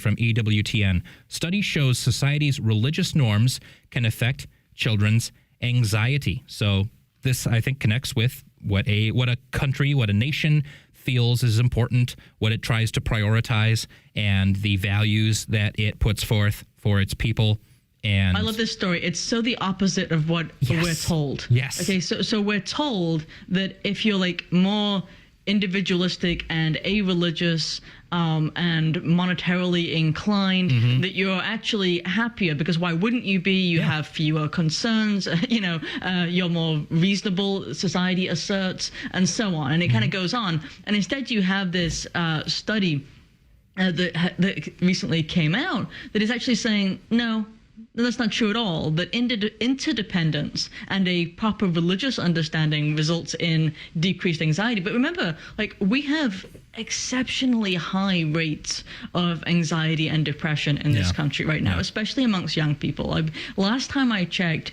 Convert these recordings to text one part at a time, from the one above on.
from EWTN. Study shows society's religious norms can affect children's anxiety. So this, I think, connects with what a country, what a nation feels is important, what it tries to prioritize, and the values that it puts forth for its people. And I love this story. It's so the opposite of what we're told. Yes. Okay, so we're told that if you're like more individualistic and a-religious and monetarily inclined, that you're actually happier, because why wouldn't you be? You have fewer concerns, you're more reasonable, society asserts, and so on. And it kind of goes on. And instead you have this study that recently came out that is actually saying, no, that's not true at all, that interdependence and a proper religious understanding results in decreased anxiety. But remember, like, we have exceptionally high rates of anxiety and depression in this country right now, especially amongst young people. Last time I checked,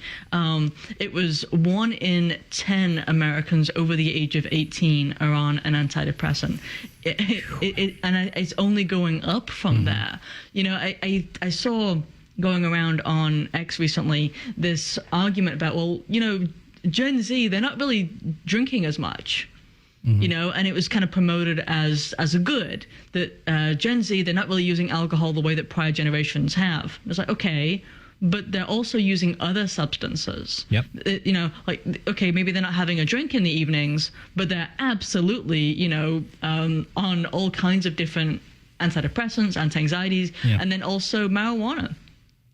it was 1 in 10 Americans over the age of 18 are on an antidepressant. And it's only going up from there. You know, I saw going around on X recently this argument about, well, you know, Gen Z, they're not really drinking as much. You know, and it was kind of promoted as a good, that Gen Z, they're not really using alcohol the way that prior generations have. It's like, okay, but they're also using other substances. Yep. You know, like, okay, maybe they're not having a drink in the evenings, but they're absolutely, you know, on all kinds of different antidepressants, anti-anxieties, and then also marijuana.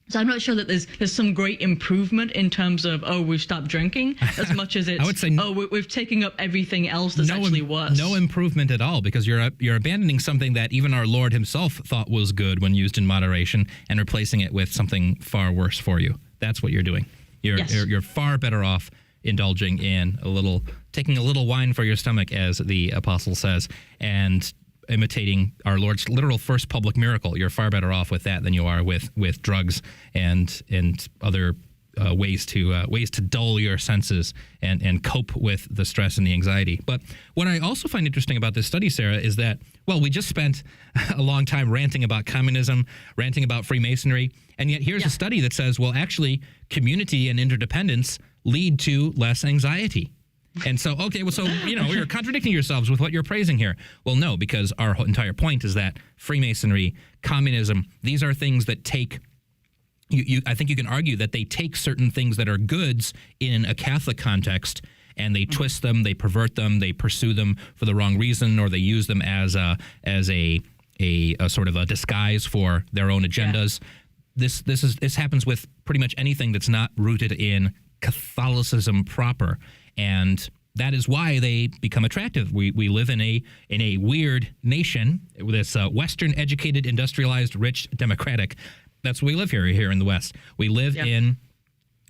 So I'm not sure that there's some great improvement in terms of, oh, we've stopped drinking, as much as it's, I would say, oh, we've taken up everything else that's actually worse. No improvement at all, because you're abandoning something that even our Lord himself thought was good when used in moderation and replacing it with something far worse for you. That's what you're doing. You're far better off indulging in taking a little wine for your stomach, as the apostle says, and imitating our Lord's literal first public miracle. You're far better off with that than you are with drugs and other ways to dull your senses and cope with the stress and the anxiety. But what I also find interesting about this study, Sarah, is that, well, we just spent a long time ranting about communism, ranting about Freemasonry, and yet here's a study that says, well, actually, community and interdependence lead to less anxiety. And so, okay, well, so, you know, you're contradicting yourselves with what you're praising here. Well, no, because our entire point is that Freemasonry, communism, these are things that take, I think you can argue that they take certain things that are goods in a Catholic context, and they twist them, they pervert them, they pursue them for the wrong reason, or they use them as a sort of a disguise for their own agendas. This happens with pretty much anything that's not rooted in Catholicism proper. And that is why they become attractive. We live in a weird nation, this Western educated, industrialized, rich, democratic. That's what we live here in the West. We live in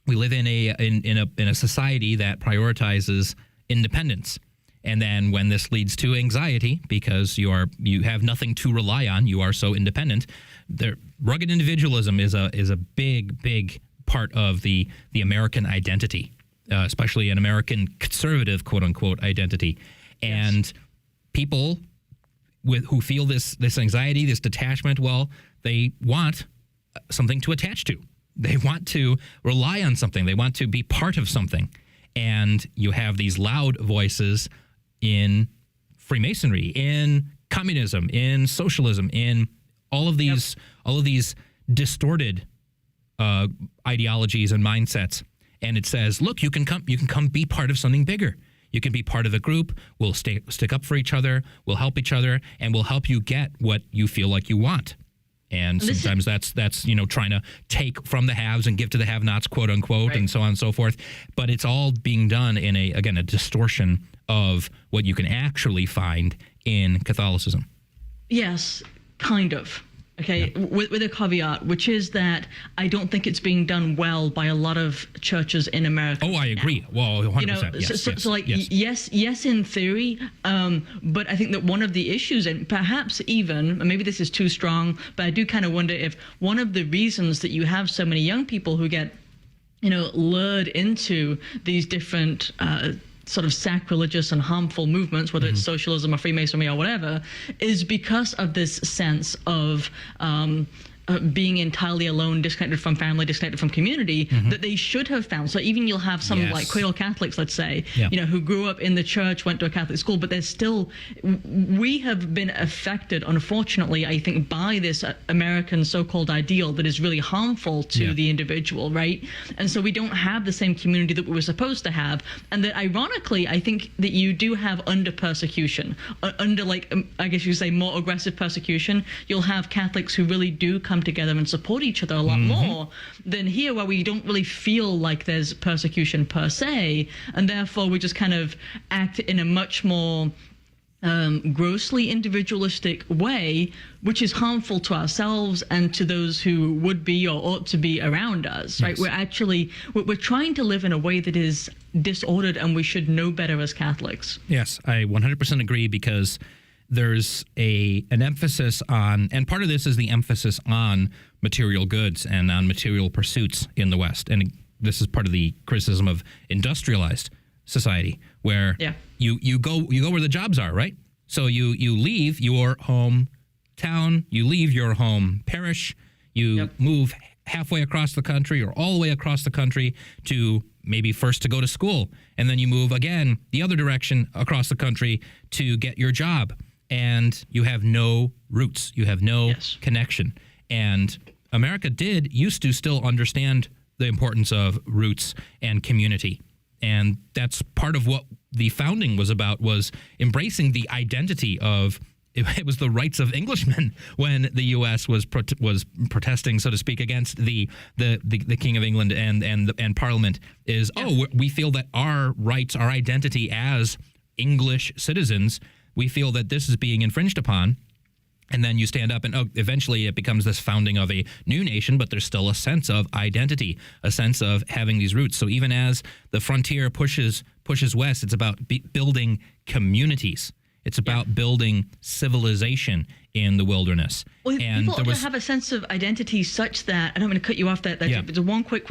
a society that prioritizes independence. And then when this leads to anxiety, because you have nothing to rely on, you are so independent. Rugged individualism is a big part of the American identity. Especially an American conservative, quote-unquote, identity. And people who feel this anxiety, this detachment, well, they want something to attach to. They want to rely on something. They want to be part of something. And you have these loud voices in Freemasonry, in communism, in socialism, in all of these distorted ideologies and mindsets. And it says, look, you can come be part of something bigger. You can be part of the group. We'll stick up for each other. We'll help each other, and we'll help you get what you feel like you want. And sometimes that's trying to take from the haves and give to the have-nots, quote unquote, and so on and so forth. But it's all being done in a distortion of what you can actually find in Catholicism. Yes, kind of. Okay, with a caveat, which is that I don't think it's being done well by a lot of churches in America. Oh, I agree. Now. Well, 100%. Yes, in theory, but I think that one of the issues, and perhaps even, maybe this is too strong, but I do kind of wonder if one of the reasons that you have so many young people who get, lured into these different sort of sacrilegious and harmful movements, whether it's socialism or Freemasonry or whatever, is because of this sense of being entirely alone, disconnected from family, disconnected from community, that they should have found. So even you'll have some like cradle Catholics, let's say, who grew up in the church, went to a Catholic school, but there's still, we have been affected, unfortunately, I think, by this American so-called ideal that is really harmful to the individual, right? And so we don't have the same community that we were supposed to have. And that ironically, I think that you do have under persecution, under like, I guess you could say more aggressive persecution. You'll have Catholics who really do come together and support each other a lot more than here, where we don't really feel like there's persecution per se, and therefore we just kind of act in a much more grossly individualistic way, which is harmful to ourselves and to those who would be or ought to be around us, right? We're trying to live in a way that is disordered, and we should know better as Catholics. Yes, I 100% agree, because there's an emphasis on, and part of this is the emphasis on material goods and on material pursuits in the West. And this is part of the criticism of industrialized society, where you go where the jobs are, right? So you leave your hometown, you leave your home parish, you move halfway across the country or all the way across the country to maybe first to go to school, and then you move again the other direction across the country to get your job. And you have no roots, you have no connection. And America used to still understand the importance of roots and community. And that's part of what the founding was about, was embracing the identity of, it was the rights of Englishmen when the U.S. was protesting, so to speak, against the King of England and Parliament, is, we feel that our rights, our identity as English citizens, we feel that this is being infringed upon. And then you stand up and eventually it becomes this founding of a new nation, but there's still a sense of identity, a sense of having these roots. So even as the frontier pushes west, it's about building communities. It's about building civilization in the wilderness. Well, and people also have a sense of identity such that, and I'm going to cut you off there, but one quick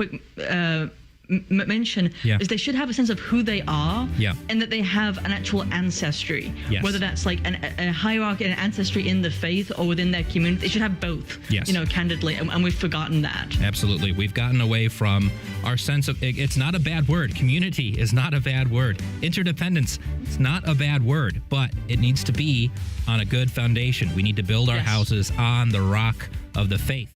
mention is they should have a sense of who they are, and that they have an actual ancestry, whether that's like a hierarchy, an ancestry in the faith or within their community. They should have both, candidly, and we've forgotten that. Absolutely. We've gotten away from our sense of, it's not a bad word. Community is not a bad word. Interdependence, it's not a bad word, but it needs to be on a good foundation. We need to build our houses on the rock of the faith.